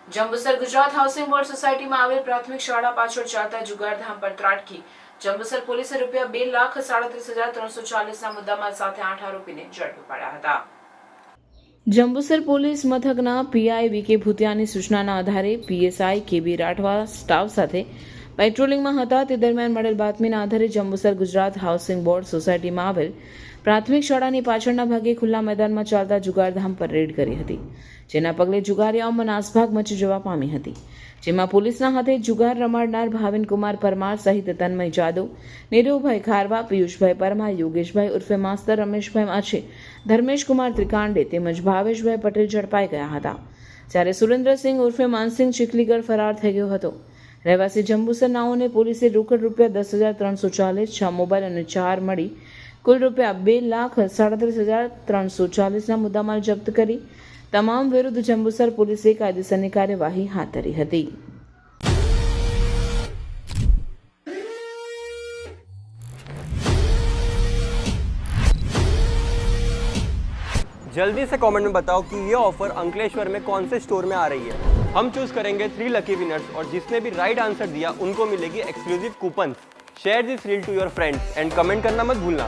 Jambusar Gujarat housing board સોસાયટીમાં આવેલ પ્રાથમિક શાળા પાછળ ચાલતા જુગારધામ પર ત્રાટકી જંબુસર પોલીસે ₹2,37,340ના મુદ્દામાલ સાથે 8 આરોપીને ઝડપી પાડ્યા હતા। જંબુસર પોલીસ મથકના પીઆઈ વીકે ભૂતિયાની સૂચનાના આધારે પીએસઆઈ કેબી રાઠવા સ્ટાફ સાથે પેટ્રોલિંગમાં હતા તે દરમિયાન મળેલ બાતમીના આધારે જંબુસર ગુજરાત હાઉસિંગ બોર્ડ સોસાયટીમાં આવેલ પ્રાથમિક શાળાની પાછળના ભાગે ખુલ્લા મેદાનમાં ચાલતા જુગારધામ પર રેડ કરી હતી, જેના પગલે જુગારીઓમાં નાસભાગ મચી જવા પામી હતી, જેમાં પોલીસના હાથે જુગાર રમાડનાર ભાવિનકુમાર પરમાર સહિત તન્મય જાદવ, નીરવભાઈ ખારવા, પિયુષભાઈ પરમાર, યોગેશભાઈ ઉર્ફે માસ્તર, રમેશભાઈ માછી, ધર્મેશકુમાર ત્રિકાંડે તેમજ ભાવેશભાઈ પટેલ ઝડપાઈ ગયા હતા, જ્યારે સુરેન્દ્રસિંહ ઉર્ફે માનસિંહ ચીખલીગર ફરાર થઈ ગયો હતો। રહેવાસી જંબુસર નાઓને પોલીસે રોકડ ₹10,340, 6 મોબાઈલ અને 4 મળી કુલ ₹2,37,340ના મુદ્દામાલ જપ્ત કરી તમામ વિરુદ્ધ જંબુસર પોલીસે કાયદેસરની કાર્યવાહી હાથ ધરી હતી। जल्दी से कमेंट में बताओ कि ये ऑफर अंकलेश्वर में कौन से स्टोर में आ रही है। हम चूज करेंगे 3 लकी विनर्स और जिसने भी राइट आंसर दिया उनको मिलेगी exclusive coupon. Share this reel to your friends and comment करना मत भूलना।